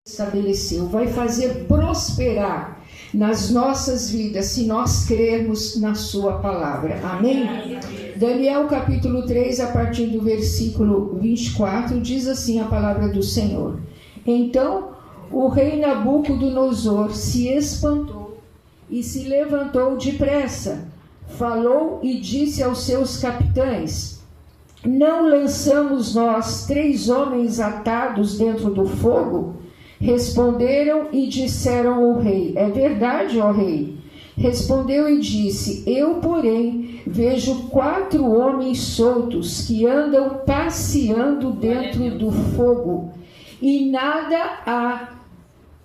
estabeleceu, vai fazer prosperar nas nossas vidas, se nós crermos na sua palavra. Amém? Daniel capítulo 3, a partir do versículo 24, diz assim a palavra do Senhor. Então o rei Nabucodonosor se espantou e se levantou depressa, falou e disse aos seus capitães: não lançamos nós 3 homens atados dentro do fogo? Responderam e disseram ao rei: é verdade, ó rei. Respondeu e disse: eu, porém, vejo 4 homens soltos que andam passeando dentro do fogo, e nada há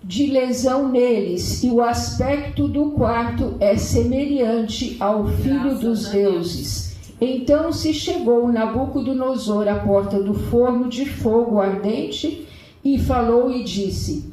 de lesão neles, e o aspecto do quarto é semelhante ao filho dos deuses. Então se chegou Nabucodonosor à porta do forno de fogo ardente e falou e disse: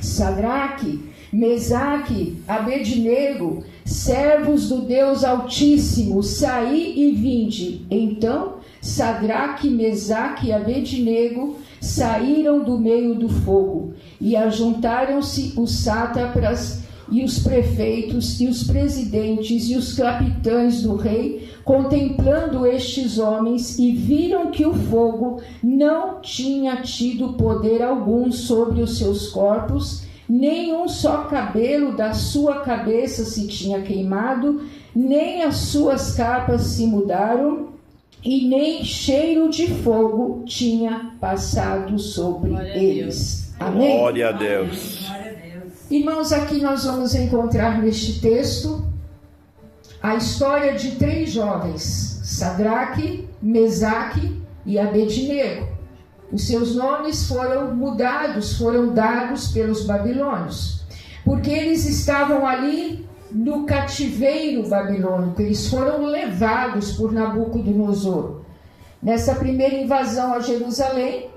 Sadraque, Mesaque, Abednego, servos do Deus Altíssimo, saí e vinde. Então Sadraque, Mesaque e Abednego saíram do meio do fogo, e ajuntaram-se os sátrapas e os prefeitos e os presidentes e os capitães do rei, contemplando estes homens, e viram que o fogo não tinha tido poder algum sobre os seus corpos, nem um só cabelo da sua cabeça se tinha queimado, nem as suas capas se mudaram, e nem cheiro de fogo tinha passado sobre eles. Amém? Glória a Deus. Irmãos, aqui nós vamos encontrar neste texto a história de 3 jovens, Sadraque, Mesaque e Abednego. Os seus nomes foram mudados, foram dados pelos babilônios, porque eles estavam ali no cativeiro babilônico. Eles foram levados por Nabucodonosor. Nessa primeira invasão a Jerusalém,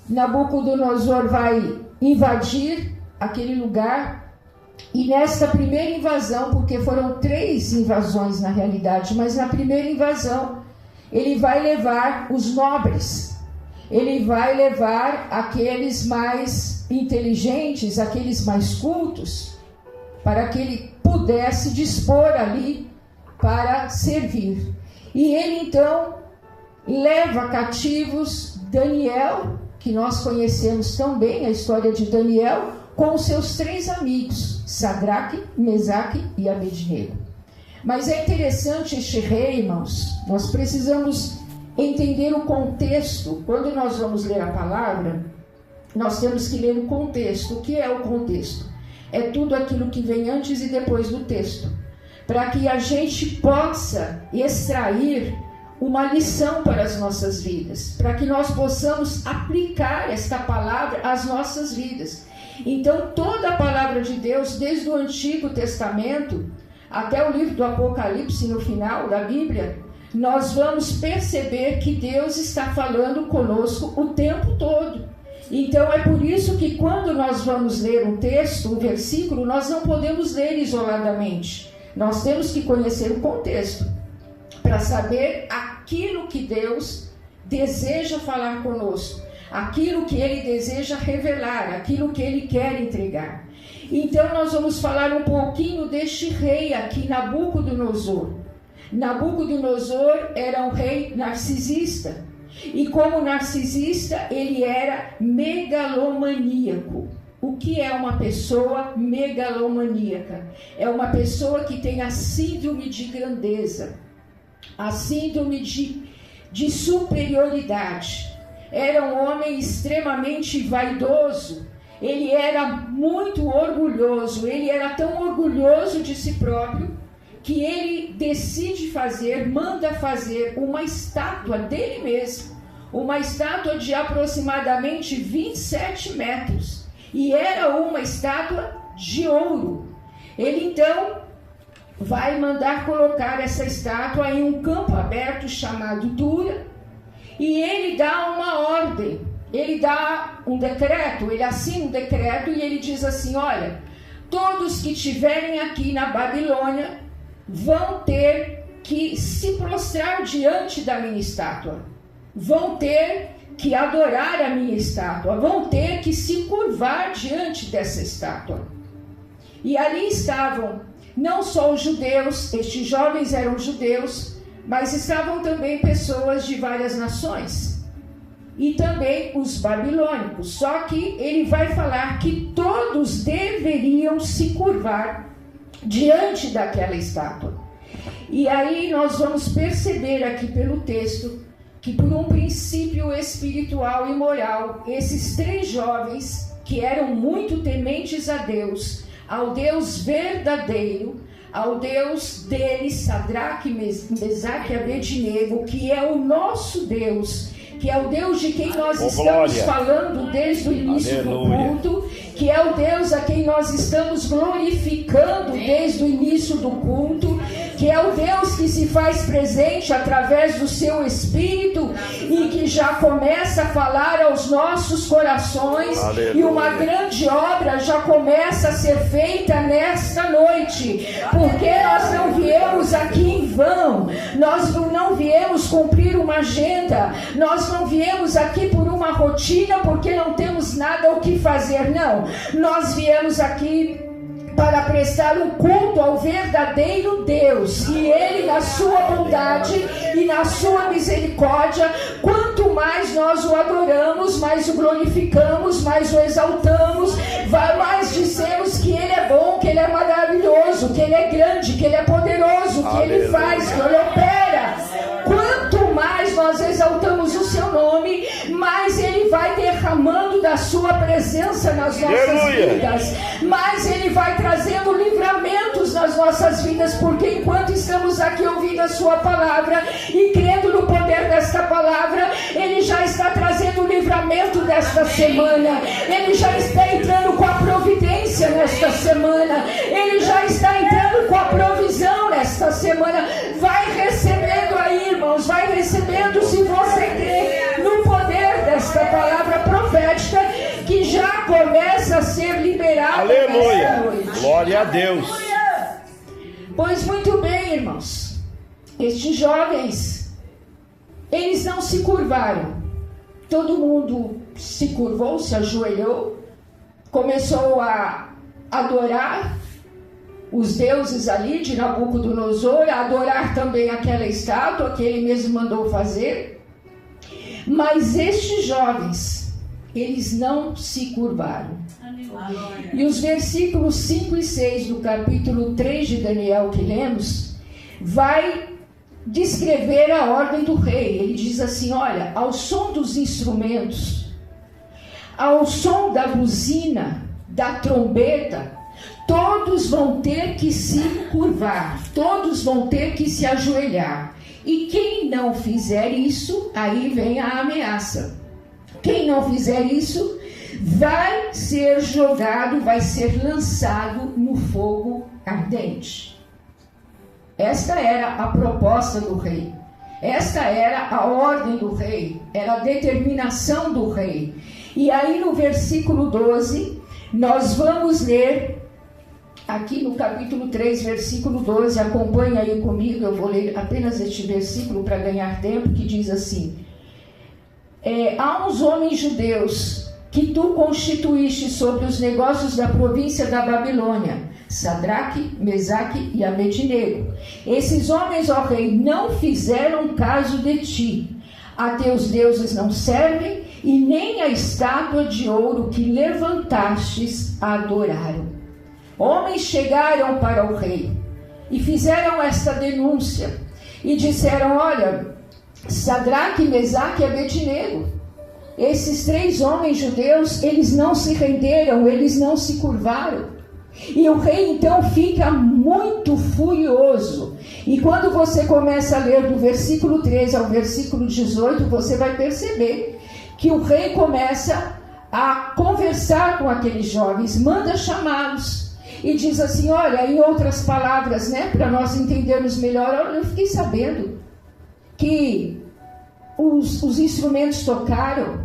Nabucodonosor vai invadir aquele lugar, e nesta primeira invasão, porque foram 3 invasões na realidade, mas na primeira invasão ele vai levar os nobres, ele vai levar aqueles mais inteligentes, aqueles mais cultos, para que ele pudesse dispor ali para servir. E ele então leva cativos Daniel, que nós conhecemos tão bem a história de Daniel, com seus 3 amigos, Sadraque, Mesaque e Abednego. Mas é interessante este rei, irmãos, nós precisamos entender o contexto. Quando nós vamos ler a palavra, nós temos que ler o contexto. O que é o contexto? É tudo aquilo que vem antes e depois do texto, para que a gente possa extrair uma lição para as nossas vidas, para que nós possamos aplicar esta palavra às nossas vidas. Então, toda a palavra de Deus, desde o Antigo Testamento até o livro do Apocalipse, no final da Bíblia, nós vamos perceber que Deus está falando conosco o tempo todo. Então, é por isso que quando nós vamos ler um texto, um versículo, nós não podemos ler isoladamente. Nós temos que conhecer o contexto para saber aquilo que Deus deseja falar conosco, aquilo que Ele deseja revelar, aquilo que Ele quer entregar. Então nós vamos falar um pouquinho deste rei aqui, Nabucodonosor. Nabucodonosor era um rei narcisista, e como narcisista ele era megalomaníaco. O que é uma pessoa megalomaníaca? É uma pessoa que tem a síndrome de grandeza, a síndrome de superioridade. Era um homem extremamente vaidoso, ele era muito orgulhoso, ele era tão orgulhoso de si próprio, que ele decide manda fazer uma estátua dele mesmo, uma estátua de aproximadamente 27 metros, e era uma estátua de ouro. Ele então vai mandar colocar essa estátua em um campo aberto chamado Dura, e ele dá uma ordem, ele dá um decreto, ele assina um decreto e ele diz assim: olha, todos que estiverem aqui na Babilônia vão ter que se prostrar diante da minha estátua, vão ter que adorar a minha estátua, vão ter que se curvar diante dessa estátua. E ali estavam não só os judeus, estes jovens eram judeus, mas estavam também pessoas de várias nações. E também os babilônicos. Só que ele vai falar que todos deveriam se curvar diante daquela estátua. E aí nós vamos perceber aqui pelo texto que por um princípio espiritual e moral, esses 3 jovens que eram muito tementes a Deus, ao Deus verdadeiro, ao Deus deles, Sadraque, Mesaque e Abednego, que é o nosso Deus, que é o Deus de quem nós estamos falando desde o início do culto, que é o Deus a quem nós estamos glorificando desde o início do culto, que é o Deus que se faz presente através do seu Espírito e que já começa a falar aos nossos corações. Aleluia. E uma grande obra já começa a ser feita nesta noite, porque nós não viemos aqui em vão, nós não viemos cumprir uma agenda, nós não viemos aqui por uma rotina porque não temos nada o que fazer, não, nós viemos aqui para prestar um culto ao verdadeiro Deus, e Ele, na sua bondade e na sua misericórdia, quanto mais nós o adoramos, mais o glorificamos, mais o exaltamos, mais dizemos que Ele é bom, que Ele é maravilhoso, que Ele é grande, que Ele é poderoso, que Ele faz, que Ele opera. Quanto mais nós exaltamos o seu nome, mais Ele vai derramando da sua presença nas nossas vidas, mais Ele vai trazendo livramentos nas nossas vidas, porque enquanto estamos aqui ouvindo a sua palavra e crendo no poder desta palavra, Ele já está trazendo o livramento desta semana, Ele já está entrando com a providência nesta semana, Ele já está entrando com a provisão nesta semana. Vai recebendo aí, irmãos, vai recebendo, se você crê no poder desta palavra profética que já começa a ser liberada. Aleluia, glória a Deus. Pois muito bem, irmãos, estes jovens, eles não se curvaram. Todo mundo se curvou, se ajoelhou, começou a adorar os deuses ali de Nabucodonosor, a adorar também aquela estátua que ele mesmo mandou fazer. Mas estes jovens, eles não se curvaram. E os versículos 5 e 6 do capítulo 3 de Daniel que lemos, vai descrever a ordem do rei. Ele diz assim: olha, ao som dos instrumentos, ao som da buzina, da trombeta, todos vão ter que se curvar, todos vão ter que se ajoelhar. E quem não fizer isso, aí vem a ameaça. Quem não fizer isso, vai ser jogado, vai ser lançado no fogo ardente. Esta era a proposta do rei. Esta era a ordem do rei, era a determinação do rei. E aí no versículo 12, nós vamos ler aqui no capítulo 3, versículo 12, acompanha aí comigo, eu vou ler apenas este versículo para ganhar tempo, que diz assim: há uns homens judeus que tu constituíste sobre os negócios da província da Babilônia, Sadraque, Mesaque e Abednego. Esses homens, ó rei, não fizeram caso de ti. A teus deuses não servem, e nem a estátua de ouro que levantastes adoraram. Homens chegaram para o rei e fizeram esta denúncia e disseram: olha, Sadraque, Mesaque e Abednego, esses 3 homens judeus, eles não se renderam, eles não se curvaram. E o rei então fica muito furioso. E quando você começa a ler do versículo 13 ao versículo 18, você vai perceber que o rei começa a conversar com aqueles jovens, manda chamá-los. E diz assim: olha, em outras palavras, né, para nós entendermos melhor, eu fiquei sabendo que os instrumentos tocaram,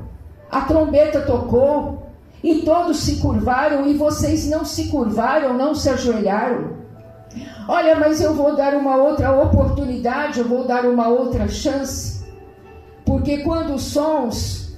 a trombeta tocou, e todos se curvaram, e vocês não se curvaram, não se ajoelharam. Olha, mas eu vou dar uma outra oportunidade, eu vou dar uma outra chance, porque quando os sons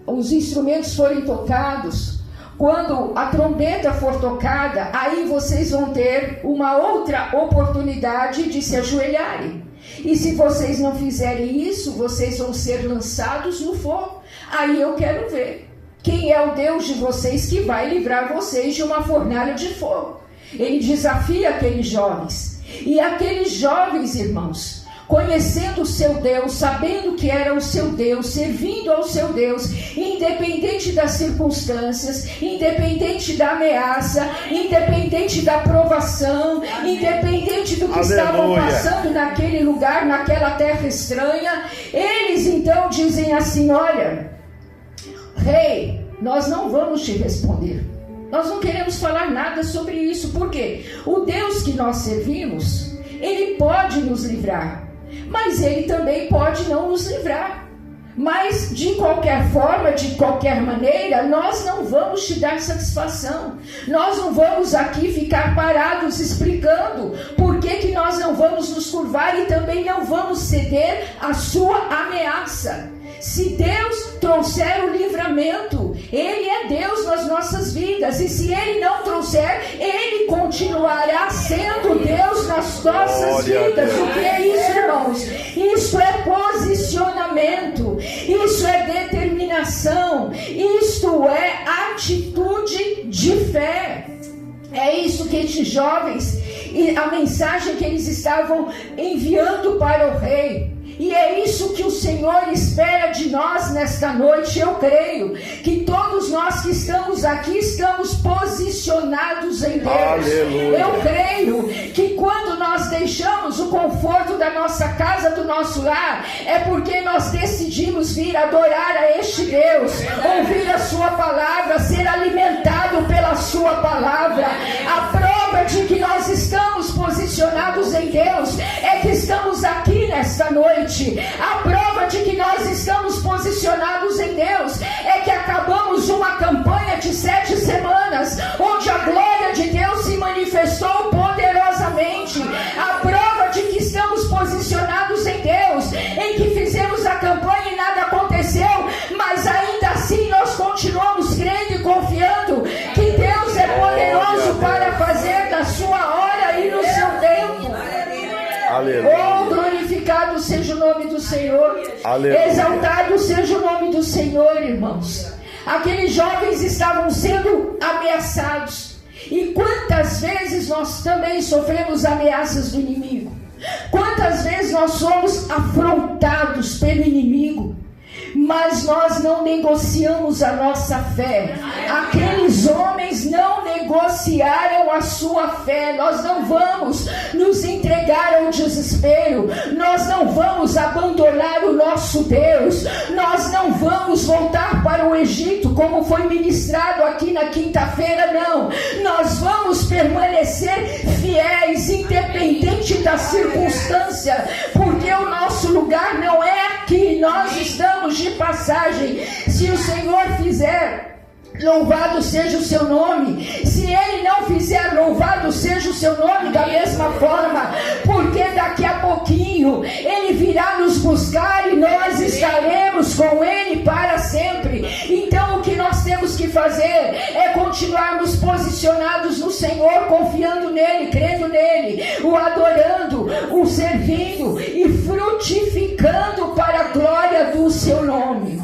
os instrumentos forem tocados, quando a trombeta for tocada, aí vocês vão ter uma outra oportunidade de se ajoelharem. E se vocês não fizerem isso, vocês vão ser lançados no fogo. Aí eu quero ver quem é o Deus de vocês que vai livrar vocês de uma fornalha de fogo. Ele desafia aqueles jovens. E aqueles jovens, irmãos, conhecendo o seu Deus, sabendo que era o seu Deus, servindo ao seu Deus, independente das circunstâncias, independente da ameaça, independente da provação, independente do que estavam passando naquele lugar, naquela terra estranha, eles então dizem assim: olha, rei, nós não vamos te responder. Nós não queremos falar nada sobre isso, porque o Deus que nós servimos, Ele pode nos livrar, mas Ele também pode não nos livrar. Mas de qualquer forma, de qualquer maneira, nós não vamos te dar satisfação. Nós não vamos aqui ficar parados explicando por que nós não vamos nos curvar e também não vamos ceder à sua ameaça. Se Deus trouxer o livramento, Ele é Deus nas nossas vidas. E se Ele não trouxer, Ele continuará sendo Deus nas nossas vidas. O que é isso, irmãos? Isso é posicionamento. Isso é determinação. Isto é atitude de fé. É isso que estes jovens, e a mensagem que eles estavam enviando para o rei. E é isso que o Senhor espera de nós nesta noite. Eu creio que todos nós que estamos aqui estamos posicionados em Deus. Aleluia. Eu creio que quando nós deixamos o conforto da nossa casa, do nosso lar, é porque nós decidimos vir adorar a este Deus, ouvir a sua palavra, ser alimentado pela sua palavra. A prova de que nós estamos posicionados em Deus é que estamos aqui nesta noite. A prova de que nós estamos posicionados em Deus é que acabamos uma campanha de 7 semanas, onde a glória de Deus se manifestou poderosamente. A prova de que estamos posicionados em Deus, em que fizemos a campanha e nada aconteceu, mas ainda assim nós continuamos crendo e confiando que Deus é poderoso para fazer na sua hora e no seu tempo. Oh, glorificado seja o nome do Senhor. Aleluia. Exaltado seja o nome do Senhor, irmãos. Aqueles jovens estavam sendo ameaçados. E quantas vezes nós também sofremos ameaças do inimigo? Quantas vezes nós somos afrontados pelo inimigo? Mas nós não negociamos a nossa fé. Aqueles homens não negociaram a sua fé. Nós não vamos nos entregar ao desespero. Nós não vamos abandonar o nosso Deus. Nós não vamos voltar para o Egito, como foi ministrado aqui na quinta-feira, não. Nós vamos permanecer fiéis, independente da circunstância, porque o nosso lugar não é aqui. Nós estamos de passagem. Se o Senhor fizer, louvado seja o seu nome. Se Ele não fizer, louvado seja o seu nome da mesma forma, porque daqui a pouquinho Ele virá nos buscar e nós estaremos com Ele para sempre. Então o que nós temos que fazer é continuarmos posicionados no Senhor, confiando nele, crendo nele, o adorando, o servindo e frutificando para a glória do seu nome.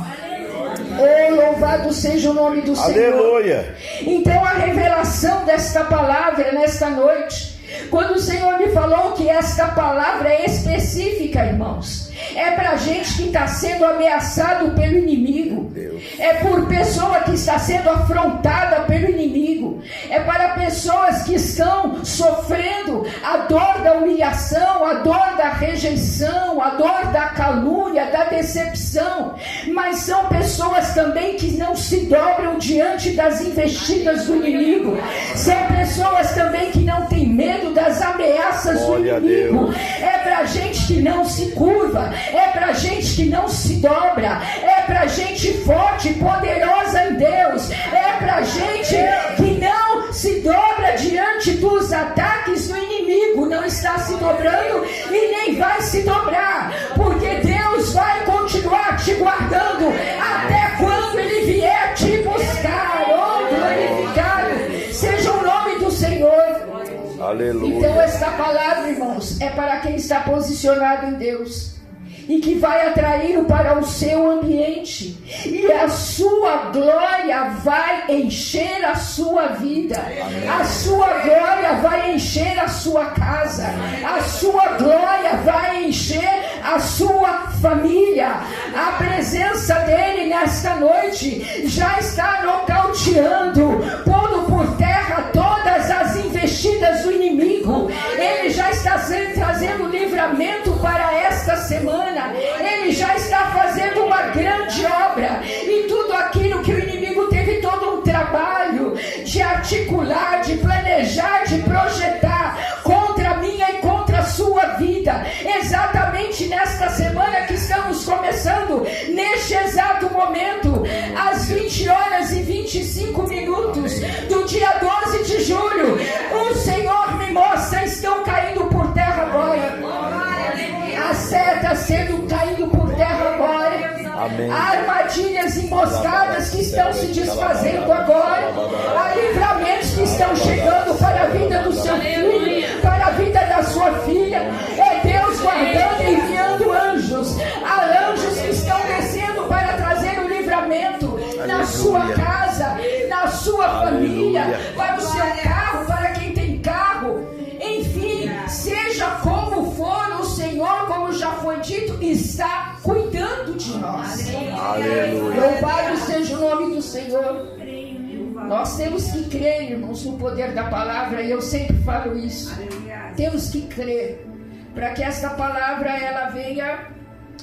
Oh, louvado seja o nome do Senhor. Aleluia. Então a revelação desta palavra nesta noite, quando o Senhor me falou que esta palavra é específica, irmãos, é para gente que está sendo ameaçado pelo inimigo, é por pessoa que está sendo afrontada pelo inimigo, é para pessoas que estão sofrendo a dor da humilhação, a dor da rejeição, a dor da calúnia, da decepção, mas são pessoas também que não se dobram diante das investidas do inimigo, são pessoas também que não têm medo das ameaças do inimigo. É para gente que não se curva, é para gente que não se dobra, é para gente forte e poderosa em Deus, é para gente que não se dobra diante dos ataques do inimigo, não está se dobrando e nem vai se dobrar, porque Deus vai continuar te guardando até quando Ele glorificado seja o nome do Senhor. Aleluia. Então esta palavra, irmãos, é para quem está posicionado em Deus e que vai atraí-lo para o seu ambiente, e a sua glória vai encher a sua vida. Amém. A sua glória vai encher a sua casa, a sua glória vai encher a sua família. A presença dele nesta noite já está nocauteando, pondo por terra todas as investidas do inimigo. Ele já está trazendo livramento para esta semana. Ele já está fazendo uma grande obra, e tudo aquilo que o inimigo teve todo um trabalho de articular, de planejar, de projetar contra a minha e contra a sua vida, exatamente nesta semana que estamos começando, neste exato momento, às 20h25 do dia 12 de julho, o Senhor me mostra, estão caindo por terra agora. As setas caindo por terra agora. Amém. Há armadilhas emboscadas que estão se desfazendo agora. Há livramentos que estão chegando para a vida do seu filho, para a vida da sua filha. É Deus guardando e enviando anjos. Há anjos que estão descendo para trazer o livramento na sua casa, na sua família, para o seu carro, para quem tem carro. Enfim, seja como for, o Senhor, como já foi dito, está cuidando de nós. Aleluia. Louvado seja o nome do Senhor. Nós temos que crer, irmãos, no poder da palavra, e eu sempre falo isso. Temos que crer, para que esta palavra ela venha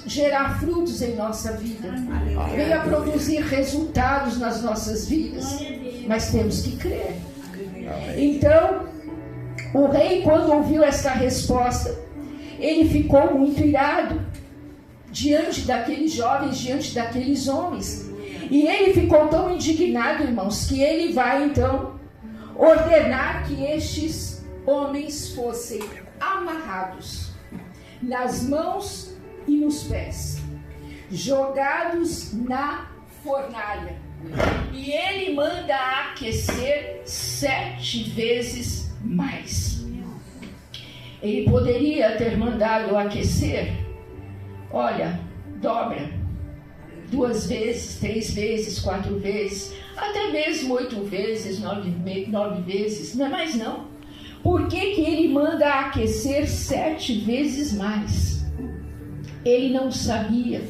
gerar frutos em nossa vida, venha produzir resultados nas nossas vidas. Mas temos que crer. Então, o rei, quando ouviu esta resposta, ele ficou muito irado diante daqueles jovens, diante daqueles homens. E ele ficou tão indignado, irmãos, que ele vai então ordenar que estes homens fossem amarrados nas mãos e nos pés, jogados na fornalha. E ele manda aquecer 7 vezes mais. Ele poderia ter mandado aquecer, olha, dobra, 2 vezes, 3 vezes, 4 vezes, até mesmo 8 vezes, 9 vezes, não é mais não. Por que ele manda aquecer 7 vezes mais? Ele não sabia,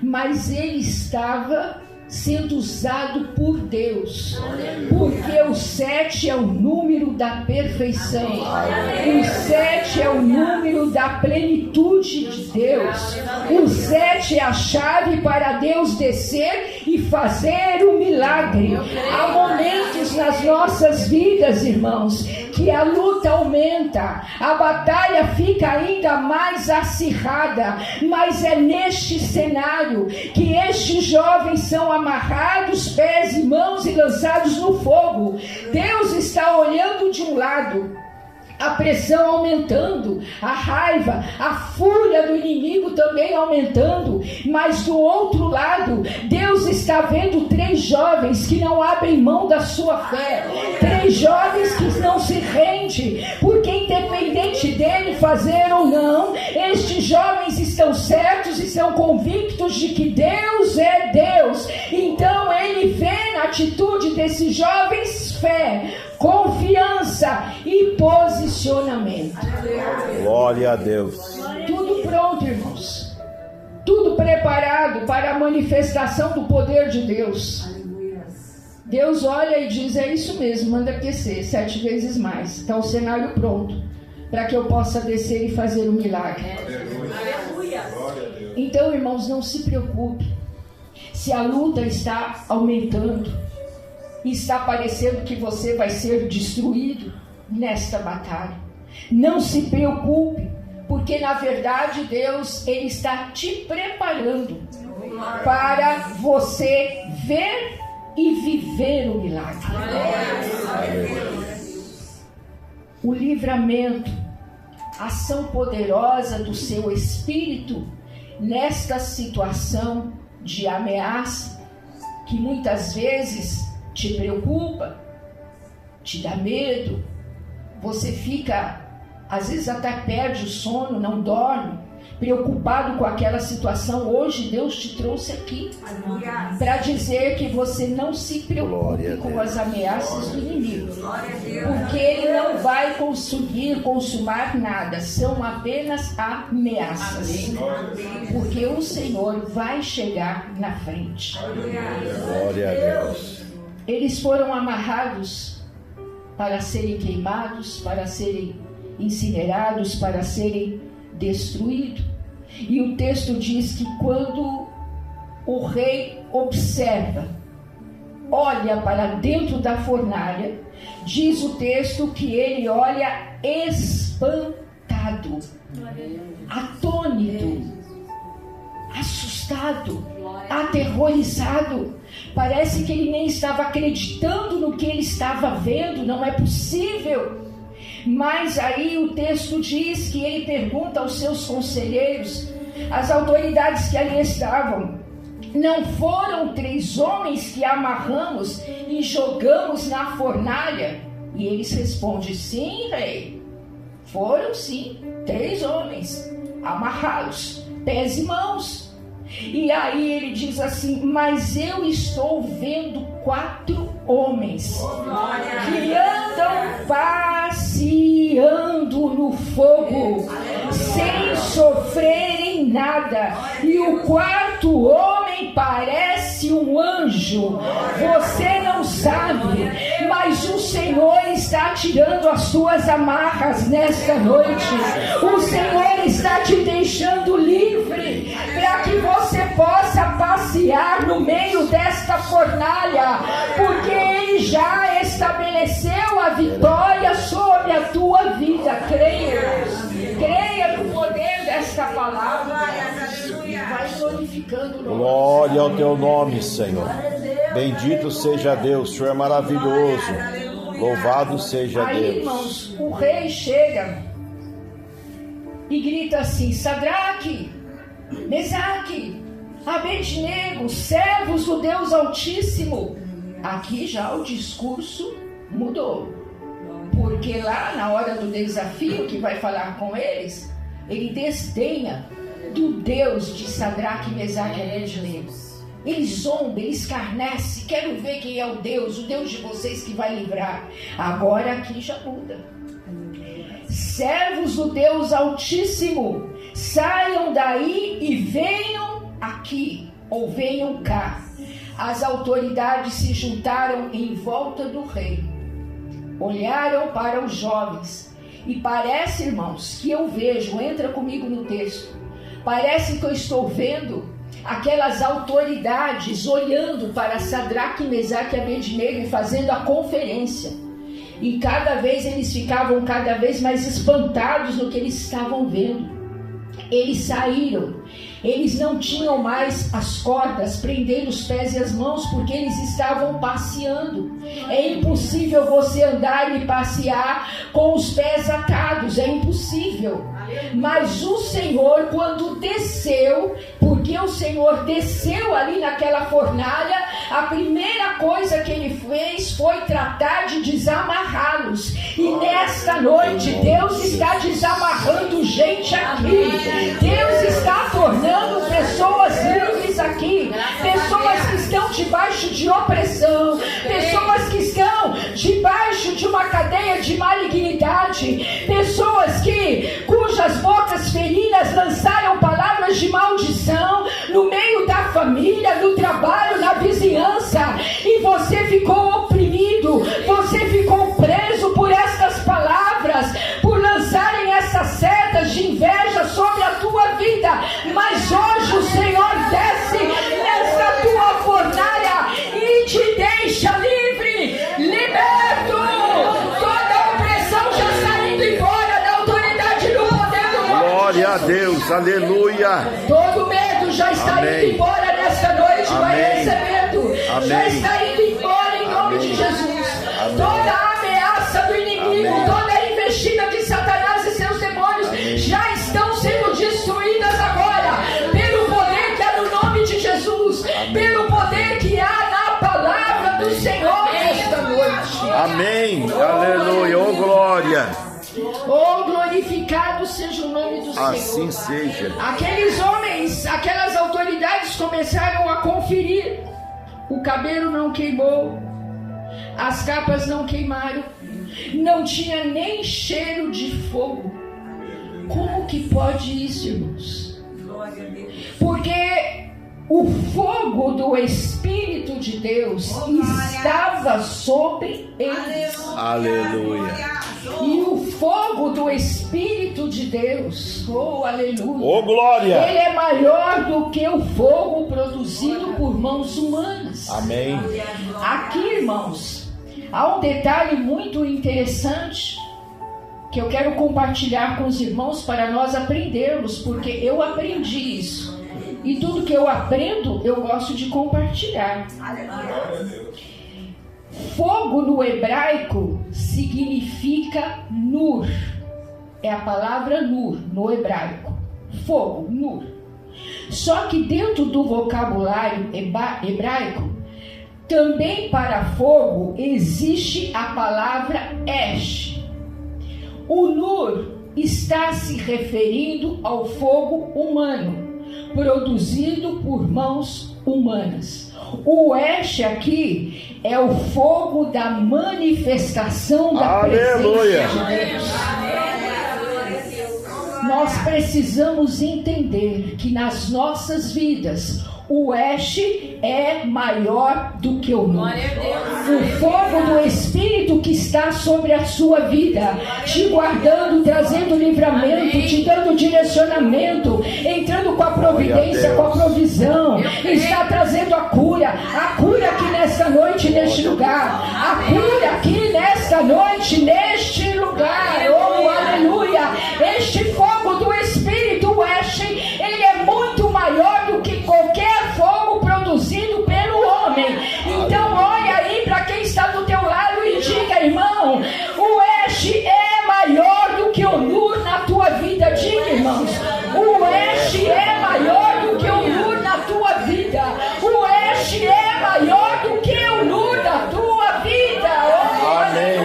mas ele estava sendo usado por Deus, porque o 7 é o número da perfeição, o 7 é o número da plenitude de Deus, o 7 é a chave para Deus descer e fazer o milagre. Há momentos nas nossas vidas, irmãos, que a luta aumenta, a batalha fica ainda mais acirrada, mas é neste cenário que estes jovens são amarrados, pés e mãos, e lançados no fogo. Deus está olhando de um lado, a pressão aumentando, a raiva, a fúria do inimigo também aumentando, mas do outro lado, Deus está vendo 3 jovens que não abrem mão da sua fé, 3 jovens que não se rendem, porque independente dele fazer ou não, estes jovens estão certos e são convictos de que Deus é Deus. Então ele vê na atitude desses jovens fé, confiança e posicionamento. Glória a Deus. Tudo pronto, irmãos. Tudo preparado para a manifestação do poder de Deus. Deus olha e diz: é isso mesmo, manda aquecer 7 vezes mais. Está o cenário pronto para que eu possa descer e fazer o milagre. Aleluia. Então, irmãos, não se preocupe se a luta está aumentando e está parecendo que você vai ser destruído nesta batalha. Não se preocupe, porque na verdade Deus, Ele está te preparando para você ver e viver o milagre. O livramento, a ação poderosa do seu Espírito nesta situação de ameaça que muitas vezes te preocupa, te dá medo, você fica, às vezes até perde o sono, não dorme, preocupado com aquela situação. Hoje Deus te trouxe aqui para dizer que você não se preocupe com as ameaças do inimigo, porque ele não vai conseguir consumar nada, são apenas ameaças, porque o Senhor vai chegar na frente. Glória a Deus. Eles foram amarrados para serem queimados, para serem incinerados, para serem destruídos. E o texto diz que quando o rei observa, olha para dentro da fornalha, diz o texto que ele olha espantado, atônito, assustado, aterrorizado. Parece que ele nem estava acreditando no que ele estava vendo. Não é possível. Mas aí o texto diz que ele pergunta aos seus conselheiros, às autoridades que ali estavam: não foram 3 homens que amarramos e jogamos na fornalha? E eles respondem: sim, rei, foram sim 3 homens amarrados, pés e mãos. E aí ele diz assim: mas eu estou vendo 4 homens que andam passeando no fogo, sem sofrerem nada, e o 4º homem parece um anjo. Você não sabe, mas o Senhor está tirando as suas amarras nesta noite. O Senhor está te deixando livre para que você possa passear no meio desta fornalha, porque Ele já estabeleceu a vitória sobre a tua vida. Creia no poder desta palavra e vai glorificando o nome. Glória ao teu nome, Senhor. Bendito seja Deus, o Senhor é maravilhoso. Louvado seja Deus. Aí, irmãos, o rei chega e grita assim: Sadraque, Mesaque, Abednego, servos do Deus Altíssimo. Aqui já o discurso mudou, porque lá na hora do desafio que vai falar com eles, ele desdenha do Deus de Sadraque, Mesaque e Abednego. Ele zomba, ele escarnece: quero ver quem é o Deus de vocês que vai livrar. Agora aqui já muda. Servos do Deus Altíssimo, saiam daí e venham aqui, ou venham cá. As autoridades se juntaram em volta do rei, olharam para os jovens, e parece, irmãos, que eu vejo, entra comigo no texto, parece que eu estou vendo aquelas autoridades olhando para Sadraque, Mesaque e Abednego e fazendo a conferência. E cada vez eles ficavam cada vez mais espantados no que eles estavam vendo. Eles saíram, eles não tinham mais as cordas prendendo os pés e as mãos, porque eles estavam passeando. É impossível você andar e passear com os pés atados, é impossível. Mas o Senhor, quando desceu, porque o Senhor desceu ali naquela fornalha, a primeira coisa que ele fez foi tratar de desamarrá-los. E nesta noite Deus está desamarrando gente aqui. Deus está tornando pessoas livres aqui. Pessoas que estão debaixo de opressão, pessoas que estão debaixo de uma cadeia de malignidade, pessoas cujas bocas feridas lançaram palavras de maldição no meio da família, no trabalho, na vizinhança, e você ficou oprimido, você ficou preso por estas palavras, por lançarem essas setas de inveja sobre a tua vida. Mas hoje o Senhor desce nessa tua fornalha e te deixa livre, liberto, toda a opressão já saindo embora, da autoridade do poder do nome. Glória a Deus, aleluia. Todo medo já está indo embora nesta noite. Amém. Vai recebendo. Amém. Já está indo embora em nome de Jesus. Amém. Toda a ameaça do inimigo, amém, toda a investida de Satanás e seus demônios, amém, já estão sendo destruídas agora, pelo poder que há no nome de Jesus, amém, pelo poder que há na palavra, amém, do Senhor esta noite. Amém. Aleluia. Oh, glória. Oh, glorificado seja o nome do Senhor. Assim seja. Aqueles homens, aquelas autoridades começaram a conferir. O cabelo não queimou, as capas não queimaram, não tinha nem cheiro de fogo. Como que pode isso, irmãos? Porque o fogo do Espírito de Deus estava sobre eles. Aleluia. E o fogo do Espírito de Deus, oh aleluia, oh glória, ele é maior do que o fogo produzido por mãos humanas. Amém. Aqui, irmãos, há um detalhe muito interessante que eu quero compartilhar com os irmãos para nós aprendermos, porque eu aprendi isso. E tudo que eu aprendo, eu gosto de compartilhar. Fogo no hebraico significa nur. É a palavra nur no hebraico. Fogo, nur. Só que dentro do vocabulário hebraico, também para fogo existe a palavra esh. O nur está se referindo ao fogo humano, produzido por mãos humanas. O esh aqui é o fogo da manifestação da Aleluia. presença de Deus. Nós precisamos entender que nas nossas vidas o esh é maior do que o nur. O fogo do Espírito que está sobre a sua vida, te guardando, trazendo livramento, te dando direcionamento, entrando com a providência, com a provisão, está trazendo a cura aqui nesta noite, neste lugar, a cura aqui nesta noite, neste lugar, oh aleluia. Este fogo do Espírito, o esh, ele é muito maior do que qualquer fogo produzido pelo homem. Então olha aí para quem está do teu lado e diga, irmão, o esh é maior do que o nur na tua vida. Diga, irmãos, o esh é maior do que o nur na tua vida. O esh é maior do que o nur na tua vida. Oh, amém,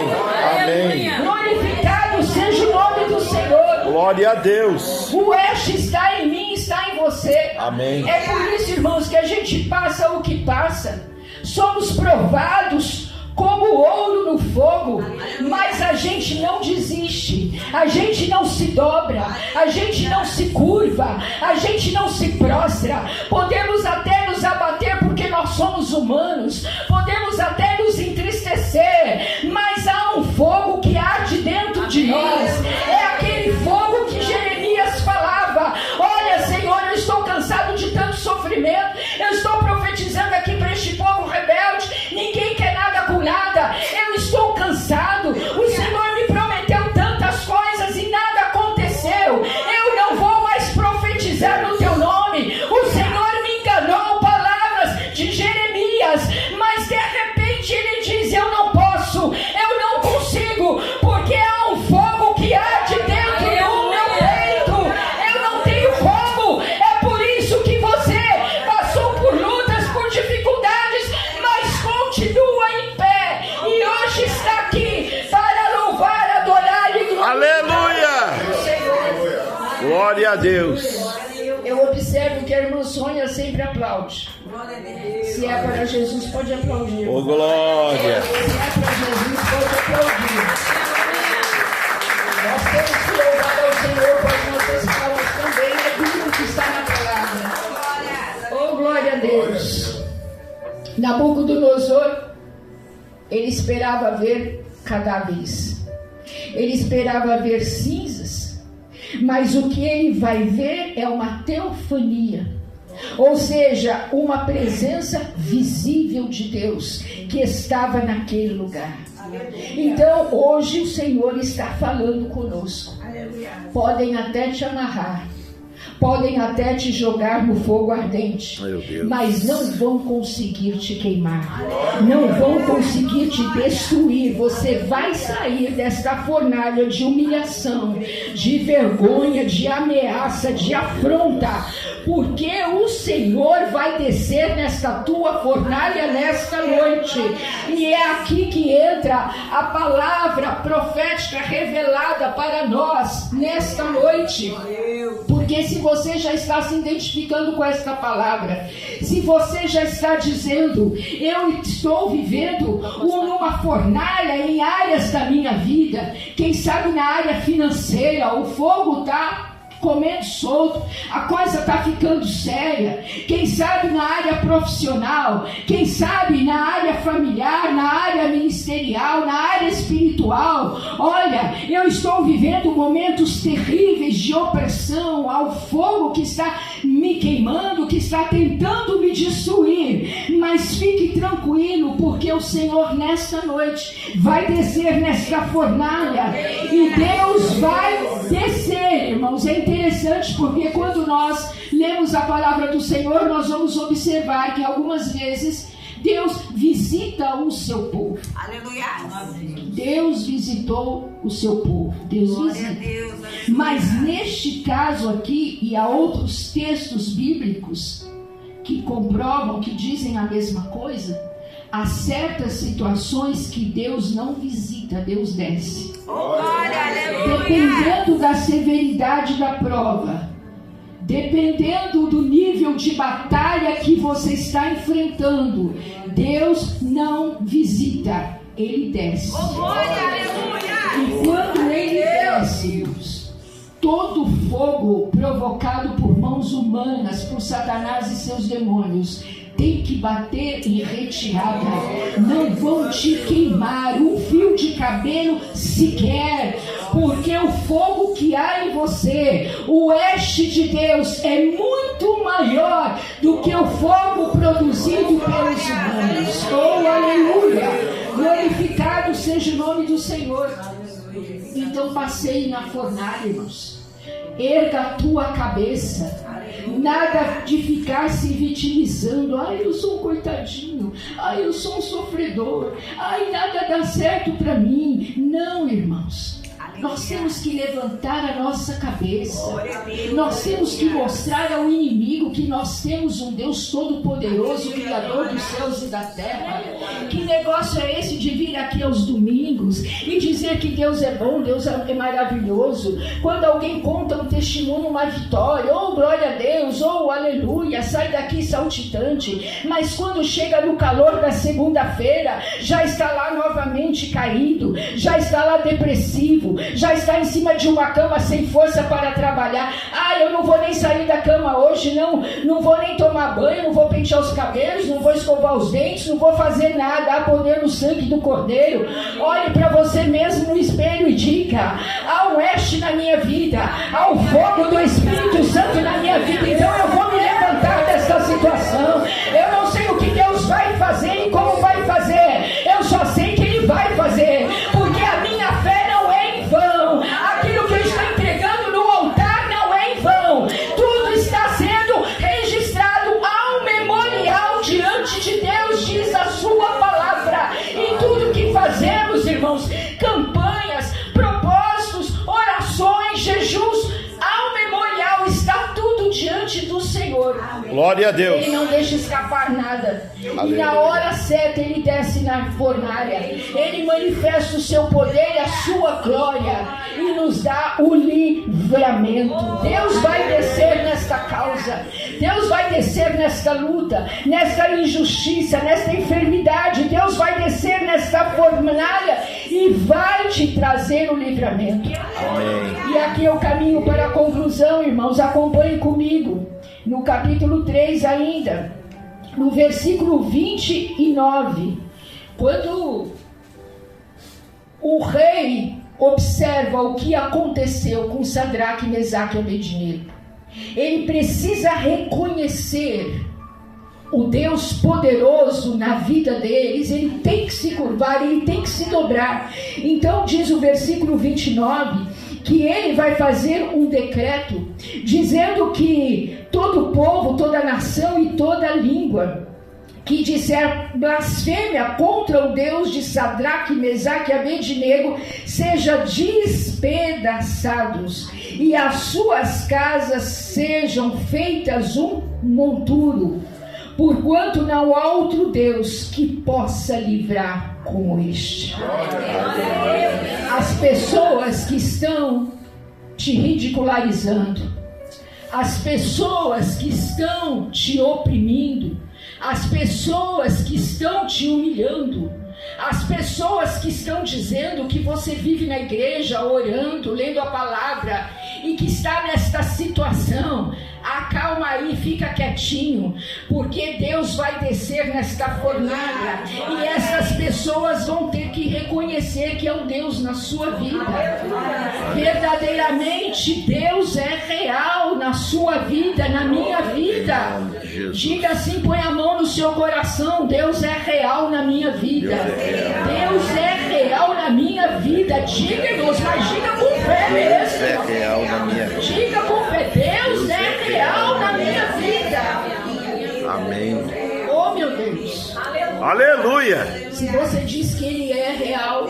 amém. Glorificado seja o nome do Senhor. Glória a Deus. O esh está em mim, está em você. Amém. É por isso, irmãos, que a gente passa o que passa. Somos provados como ouro no fogo, mas a gente não desiste, a gente não se dobra, a gente não se curva, a gente não se prostra. Podemos até nos abater porque nós somos humanos, podemos até nos entristecer, mas há um fogo que arde dentro de nós. É aquele fogo que Jeremias falava: olha, Senhor, eu estou cansado de tanto sofrimento, eu estou profetizando aqui para este povo rebelde, ninguém quer nada com nada, eu estou cansado, o Senhor me prometeu tantas coisas e nada aconteceu, eu não vou mais profetizar no teu nome, o Senhor me enganou. Palavras de Jeremias, mas de repente ele diz: eu não posso, eu não consigo, porque há um fogo que arde dentro do meu peito, eu não tenho como. É por isso que você passou por lutas, por dificuldades, mas continua em pé e hoje está aqui para louvar, adorar e glorificar. Aleluia! Glória a Deus. Eu observo que a irmã Sônia sempre aplaude. Se é para Jesus, pode aplaudir. Oh, glória! Se é para Jesus, pode aplaudir. Nós temos que louvar ao Senhor com as nossas palmas também, é tudo que está na palavra. Oh, glória a Deus. Nabucodonosor, ele esperava ver cadáveres, ele esperava ver cinzas, mas o que ele vai ver é uma teofania, ou seja, uma presença visível de Deus que estava naquele lugar. Então hoje o Senhor está falando conosco. Podem até te amarrar, podem até te jogar no fogo ardente, mas não vão conseguir te queimar, não vão conseguir te destruir. Você vai sair desta fornalha de humilhação, de vergonha, de ameaça, de afronta, porque o Senhor vai descer nesta tua fornalha nesta noite. E é aqui que entra a palavra profética revelada para nós nesta noite. Porque se você já está se identificando com esta palavra, se você já está dizendo, eu estou vivendo numa fornalha em áreas da minha vida, quem sabe na área financeira, o fogo está comendo solto, a coisa está ficando séria, quem sabe na área profissional, quem sabe na área familiar, na área ministerial, na área espiritual. Olha, eu estou vivendo momentos terríveis de opressão, ao fogo que está me queimando, que está tentando me destruir, mas fique tranquilo, porque o Senhor nesta noite vai descer nesta fornalha, e Deus vai descer, irmãos. É interessante porque quando nós lemos a palavra do Senhor, nós vamos observar que algumas vezes Deus visita o seu povo. Aleluia. Deus visitou o seu povo. Deus visita. Mas neste caso aqui, e há outros textos bíblicos que comprovam, que dizem a mesma coisa, há certas situações que Deus não visita, Deus desce. Dependendo da severidade da prova, dependendo do nível de batalha que você está enfrentando, Deus não visita, Ele desce. E quando Ele desce, todo fogo provocado por mãos humanas, por Satanás e seus demônios, tem que bater em retirada. Não vão te queimar um fio de cabelo sequer, porque o fogo que há em você, o oeste de Deus, é muito maior do que o fogo produzido pelos humanos. Oh, aleluia! Glorificado seja o nome do Senhor. Então passeie na fornalha, irmãos. Erga a tua cabeça. Nada de ficar se vitimizando. Ai, eu sou um coitadinho. Ai, eu sou um sofredor. Ai, nada dá certo para mim. Não, irmãos. Nós temos que levantar a nossa cabeça. Nós temos que mostrar ao inimigo que nós temos um Deus todo-poderoso, Criador dos céus e da terra. Que negócio é esse de vir aqui aos domingos e dizer que Deus é bom, Deus é maravilhoso? Quando alguém conta um testemunho, uma vitória, oh glória a Deus, oh aleluia, sai daqui saltitante. Mas quando chega no calor da segunda-feira, já está lá novamente caído, já está lá depressivo, já está em cima de uma cama sem força para trabalhar. Ah, eu não vou nem sair da cama hoje, não vou nem tomar banho, não vou pentear os cabelos, não vou escovar os dentes, não vou fazer nada. Há poder no sangue do Cordeiro. Olhe para você mesmo no espelho e diga: há um oeste na minha vida, há o fogo do Espírito Santo na minha vida, então eu vou me levantar dessa situação. Eu não sei o que Deus vai fazer e como vai fazer, eu só sei que Ele vai fazer, porque a minha fé não é em vão. Aquilo que eu estou entregando no altar não é em vão. Tudo está sendo registrado a um memorial diante de Deus, diz a sua palavra. E tudo que fazemos, irmãos, campanhas, propósitos, orações, jejuns, há um memorial, está tudo diante do Senhor. Glória a Deus. Ele não deixa escapar nada. Aleluia. E na hora certa Ele desce na fornalha. Ele manifesta o seu poder e a sua glória e nos dá o livramento. Deus vai descer nesta causa. Deus vai descer nesta luta, nesta injustiça, nesta enfermidade. Deus vai descer nesta fornalha e vai te trazer o livramento. Amém. E aqui eu caminho para a conclusão, irmãos. Acompanhe comigo. No capítulo 3 ainda, no versículo 29, quando o rei observa o que aconteceu com Sadraque, Mesaque e Abednego, ele precisa reconhecer o Deus poderoso na vida deles. Ele tem que se curvar, ele tem que se dobrar. Então diz o versículo 29, que ele vai fazer um decreto dizendo que todo povo, toda nação e toda língua que disser blasfêmia contra o Deus de Sadraque, Mesaque e Abednego seja despedaçados e as suas casas sejam feitas um monturo, porquanto não há outro Deus que possa livrar como este. As pessoas que estão te ridicularizando, as pessoas que estão te oprimindo, as pessoas que estão te humilhando, as pessoas que estão dizendo que você vive na igreja orando, lendo a palavra e que está nesta situação, acalma aí, fica quietinho, porque Deus vai descer nesta fornalha e essas pessoas vão ter que reconhecer que é um Deus na sua vida. Verdadeiramente Deus é real na sua vida, na minha vida. Diga assim, põe a mão no seu coração: Deus é real na minha vida. Deus é real na minha vida. Diga, irmãos, mas diga com fé mesmo. Deus é real na minha vida. Diga com fé: Deus é real na minha vida. Amém. Oh, meu Deus. Aleluia. Se você diz que Ele é real,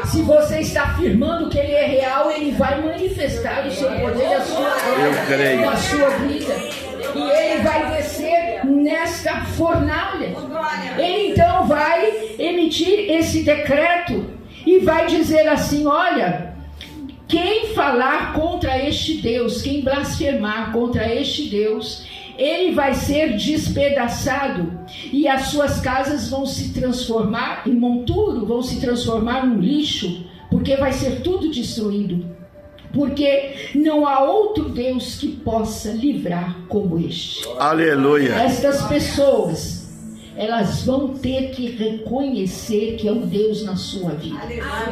se você está afirmando que Ele é real, Ele vai manifestar o seu poder e a sua glória na sua vida. E Ele vai descer nesta fornalha. Ele então vai emitir esse decreto e vai dizer assim: olha, quem falar contra este Deus, quem blasfemar contra este Deus, ele vai ser despedaçado e as suas casas vão se transformar em monturo, vão se transformar num lixo, porque vai ser tudo destruído. Porque não há outro Deus que possa livrar como este. Aleluia. Estas pessoas, elas vão ter que reconhecer que é um Deus na sua vida.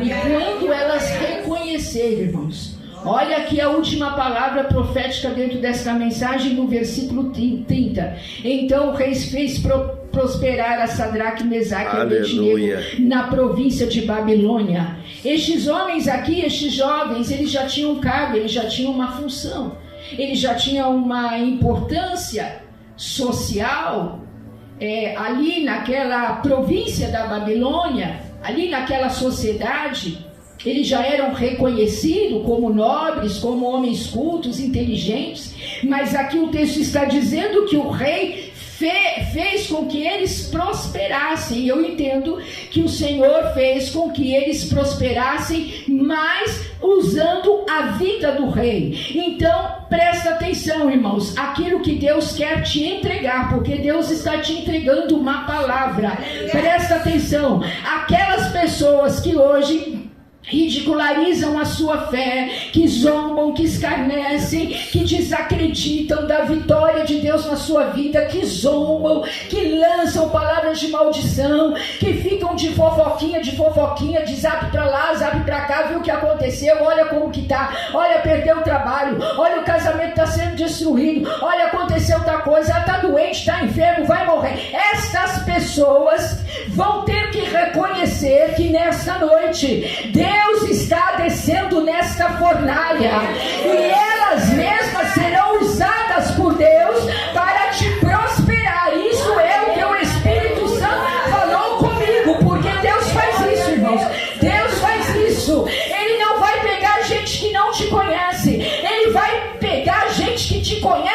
E quando elas reconhecerem, irmãos, olha aqui a última palavra profética dentro desta mensagem, no versículo 30. Então o rei fez prosperar a Sadraque, Mesaque e Abednego na província de Babilônia. Estes homens aqui, estes jovens, eles já tinham um cargo, eles já tinham uma função, eles já tinham uma importância social ali naquela província da Babilônia, ali naquela sociedade. Eles já eram reconhecidos como nobres, como homens cultos, inteligentes, mas aqui o texto está dizendo que o rei fez com que eles prosperassem. E eu entendo que o Senhor fez com que eles prosperassem, mas usando a vida do rei. Então presta atenção, irmãos, aquilo que Deus quer te entregar, porque Deus está te entregando uma palavra. Presta atenção, aquelas pessoas que hoje ridicularizam a sua fé, que zombam, que escarnecem, que desacreditam da vitória de Deus na sua vida, que zombam, que lançam palavras de maldição, que ficam de fofoquinha, de zap pra lá, zap pra cá, viu o que aconteceu, olha como que tá, olha, perdeu o trabalho, olha, o casamento tá sendo destruído, olha, aconteceu outra coisa, ela tá doente, tá enfermo, vai morrer. Estas pessoas vão ter que reconhecer que nesta noite Deus está descendo nesta fornalha e elas mesmas serão usadas por Deus para te prosperar. Isso é o que o Espírito Santo falou comigo, porque Deus faz isso, irmãos. Deus faz isso. Ele não vai pegar gente que não te conhece, Ele vai pegar gente que te conhece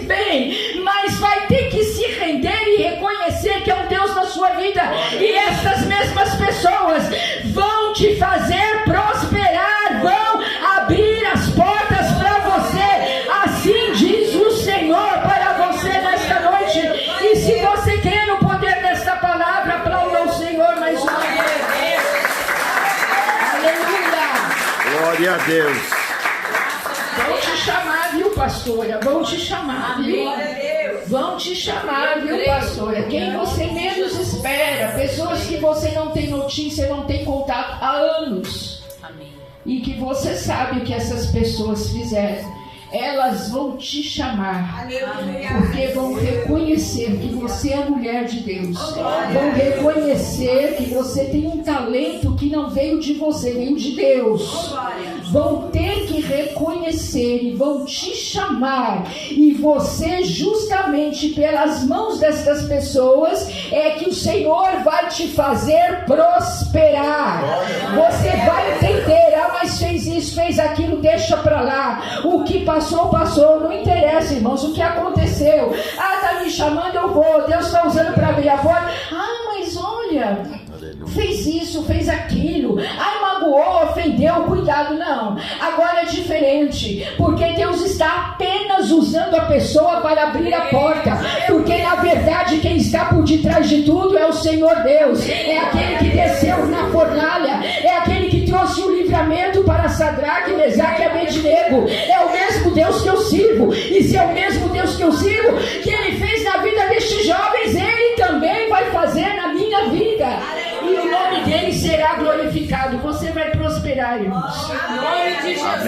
bem, mas vai ter que se render e reconhecer que é um Deus na sua vida. E essas mesmas pessoas vão te fazer prosperar, vão abrir as portas para você. Assim diz o Senhor para você nesta noite. E se você crê no poder desta palavra, aplauda o Senhor mais uma vez. Aleluia. Glória a Deus. Vão te chamar, viu, pastora? Vão te chamar, viu? Vão te chamar, viu, pastora? Quem você menos espera, pessoas que você não tem notícia, não tem contato há anos. Amém. E que você sabe o que essas pessoas fizeram. Elas vão te chamar, porque vão reconhecer que você é mulher de Deus. Vão reconhecer que você tem um talento que não veio de você, veio de Deus. vão ter que reconhecer e vão te chamar, e você, justamente pelas mãos destas pessoas, é que o Senhor vai te fazer prosperar. Você vai entender: ah, mas fez isso, fez aquilo, deixa pra lá. O que passou, passou, não interessa, irmãos, o que aconteceu. Ah, tá me chamando, eu vou. Deus está usando para abrir a porta. Ah, mas olha, fez isso, fez aquilo. Ai, magoou, ofendeu, cuidado. Não, agora é diferente, porque Deus está apenas usando a pessoa para abrir a porta, porque na verdade quem está por detrás de tudo é o Senhor Deus. É aquele que desceu na fornalha, é aquele que trouxe o livramento para Sadraque, Mesaque e Abednego. É o mesmo Deus que eu sirvo, e se é o mesmo Deus que eu sirvo, que Ele fez na vida destes jovens, Ele também vai fazer na minha vida, e o nome dele será glorificado. Você vai prosperar, irmãos.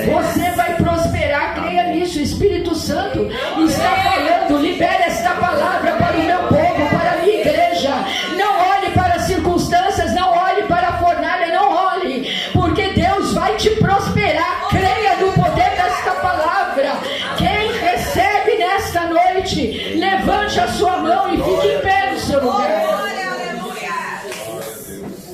Você vai prosperar, creia nisso. O Espírito Santo está falando: libera esta palavra para o meu povo, para a minha igreja. Não olhe para as circunstâncias, não olhe para a fornalha, não olhe, porque Deus vai te prosperar. Creia no poder desta palavra. Quem recebe nesta noite, levante a sua mão e fique em pé no seu lugar.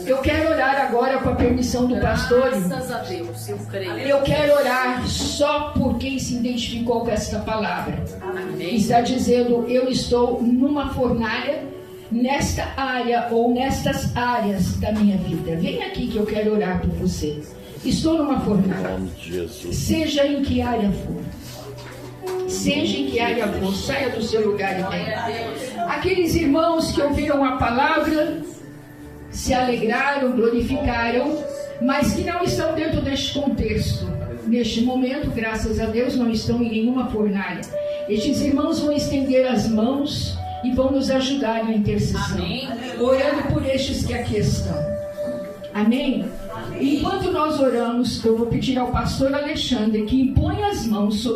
Eu quero orar agora, com a permissão do pastor. Graças a Deus, eu creio. Eu quero orar só por quem se identificou com esta palavra. Amém. Está dizendo: eu estou numa fornalha, nesta área ou nestas áreas da minha vida. Vem aqui que eu quero orar por você. Estou numa fornalha. Seja em que área for. Seja em que área for, saia do seu lugar e venha. Aqueles irmãos que ouviram a palavra, se alegraram, glorificaram, mas que não estão dentro deste contexto. Neste momento, graças a Deus, não estão em nenhuma fornalha. Estes irmãos vão estender as mãos e vão nos ajudar na intercessão. Amém. Orando por estes que aqui estão. Amém? Enquanto nós oramos, eu vou pedir ao pastor Alexandre que impõe as mãos sobre